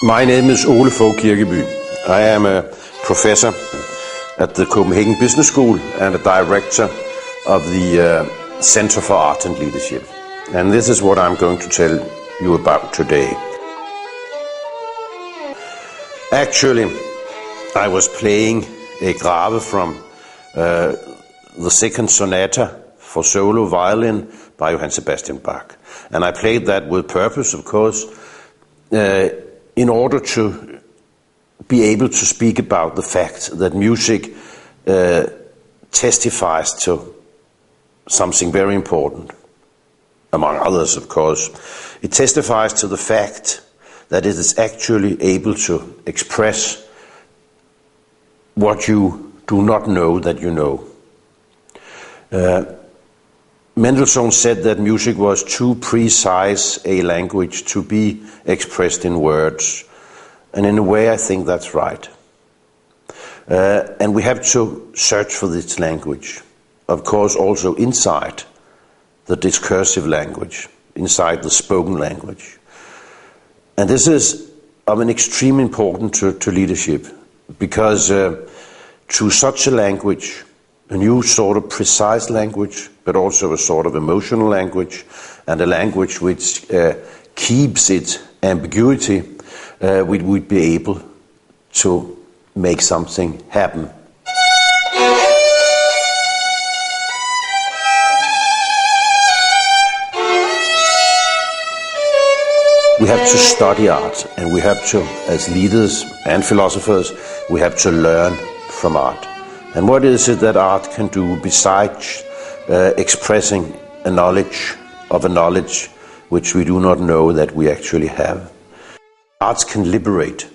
My name is Ole Fogh Kirkeby. I am a professor at the Copenhagen Business School and a director of the Center for Art and Leadership. And this is what I'm going to tell you about today. Actually, I was playing a Grave from the second sonata for solo violin by Johann Sebastian Bach. And I played that with purpose, of course, in order to be able to speak about the fact that music testifies to something very important, among others, of course. It testifies to the fact that it is actually able to express what you do not know that you know. Mendelssohn said that music was too precise a language to be expressed in words. And in a way, I think that's right. And we have to search for this language. Of course, also inside the discursive language, inside the spoken language. And this is of an extreme importance to leadership, because through such a language, a new sort of precise language, but also a sort of emotional language, and a language which keeps its ambiguity, we would be able to make something happen. We have to study art, and we have to, as leaders and philosophers, we have to learn from art. And what is it that art can do besides expressing a knowledge which we do not know that we actually have? Arts can liberate.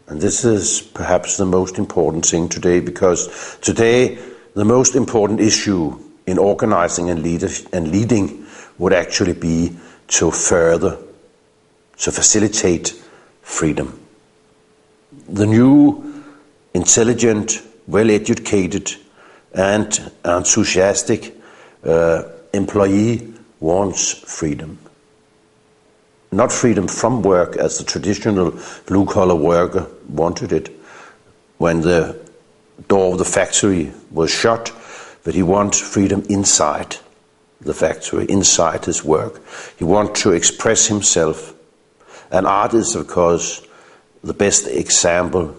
And this is perhaps the most important thing today, because today the most important issue in organizing and leading would actually be to facilitate freedom. The new, intelligent, well-educated and enthusiastic employee wants freedom. Not freedom from work as the traditional blue-collar worker wanted it when the door of the factory was shut, but he wants freedom inside the factory, inside his work. He wants to express himself. And art is, of course, the best example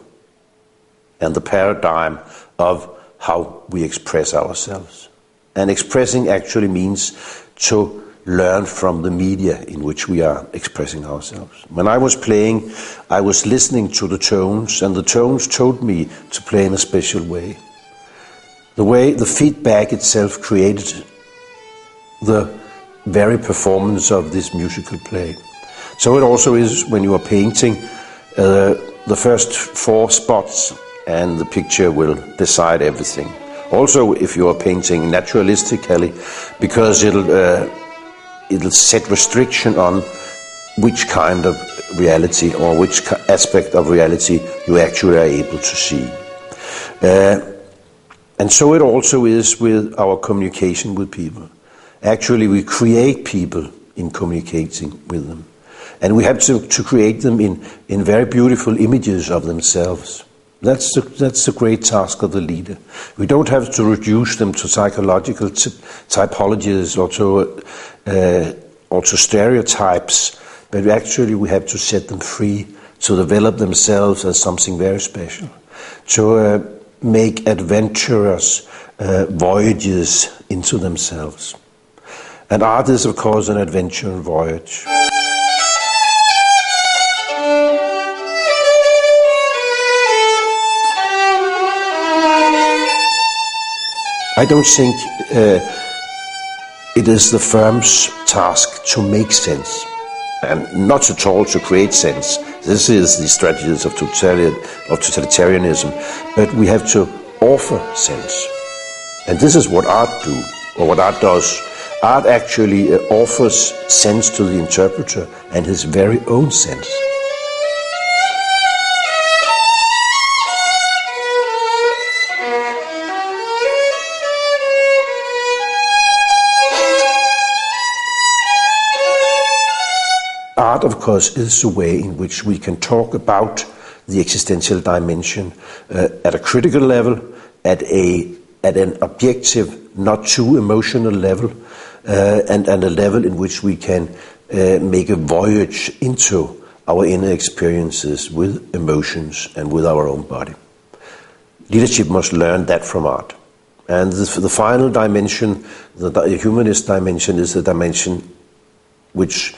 and the paradigm of how we express ourselves. And expressing actually means to learn from the media in which we are expressing ourselves. When I was playing, I was listening to the tones, and the tones told me to play in a special way. The feedback itself created the very performance of this musical play. So it also is when you are painting, the first 4 spots and the picture will decide everything. Also, if you are painting naturalistically, because it'll set restriction on which kind of reality or which aspect of reality you actually are able to see. And so it also is with our communication with people. Actually, we create people in communicating with them. And we have to create them in very beautiful images of themselves. That's the great task of the leader. We don't have to reduce them to psychological typologies or to stereotypes, but actually we have to set them free to develop themselves as something very special, to make adventurous voyages into themselves. And art is, of course, an adventure voyage. I don't think it is the firm's task to make sense, and not at all to create sense. This is the strategies of totalitarianism, but we have to offer sense. And this is what art do, or what art does. Art actually offers sense to the interpreter and his very own sense. art, of course, is the way in which we can talk about the existential dimension at a critical level, at an objective, not too emotional level, and a level in which we can make a voyage into our inner experiences with emotions and with our own body. Leadership must learn that from art. And the final dimension, the humanist dimension, is the dimension which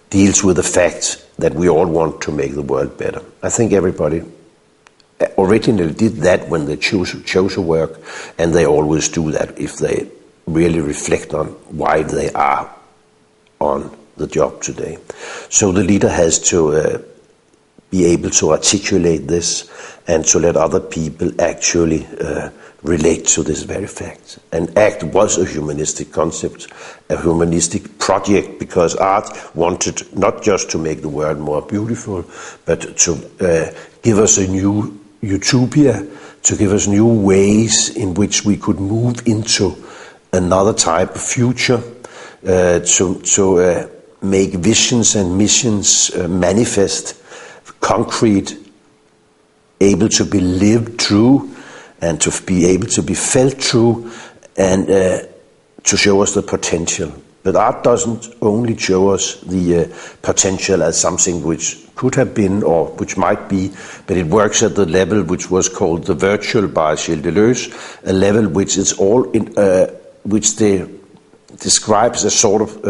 deals with the fact that we all want to make the world better. I think everybody originally did that when they chose a work, and they always do that if they really reflect on why they are on the job today. So the leader has to be able to articulate this and to let other people actually relate to this very fact. And ACT was a humanistic concept, a humanistic project, because art wanted not just to make the world more beautiful, but to give us a new utopia, to give us new ways in which we could move into another type of future, to make visions and missions manifest, concrete, able to be lived through, and to be able to be felt through, and to show us the potential. But art doesn't only show us the potential as something which could have been or which might be, but it works at the level which was called the virtual by Gilles Deleuze, a level which is all in, which they describes a sort of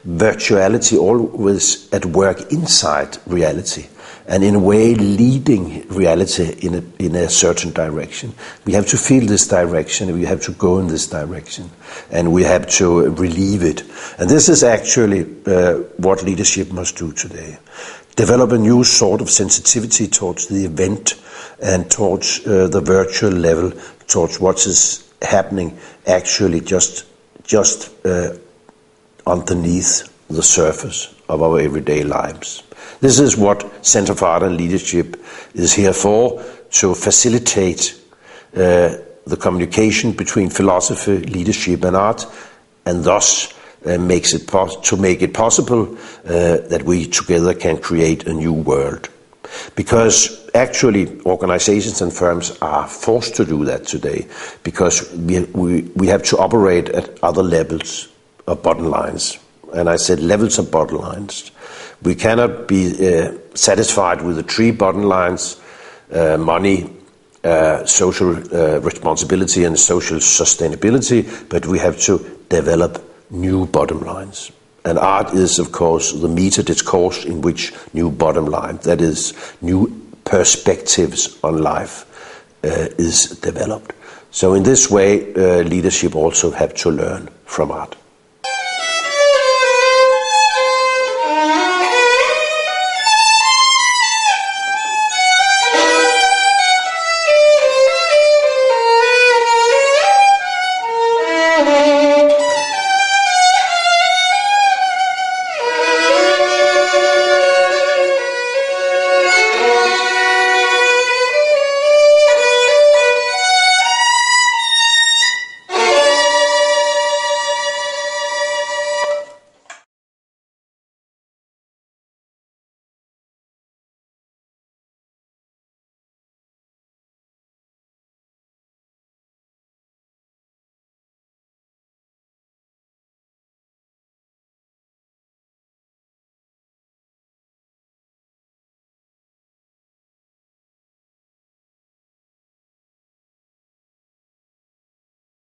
virtuality always at work inside reality, and in a way leading reality in a certain direction. We have to feel this direction, and we have to go in this direction, and we have to relieve it. And this is actually what leadership must do today. Develop a new sort of sensitivity towards the event and towards the virtual level, towards what is happening actually just underneath the surface of our everyday lives. This is what Center for Art and Leadership is here for, to facilitate the communication between philosophy, leadership and art, and thus make it possible that we together can create a new world. Because actually organizations and firms are forced to do that today, because we have to operate at other levels of bottom lines. And I said levels of bottom lines. We cannot be satisfied with the 3 bottom lines, money, social responsibility and social sustainability, but we have to develop new bottom lines. And art is, of course, the meter discourse in which new bottom line, that is, new perspectives on life, is developed. So in this way, leadership also have to learn from art.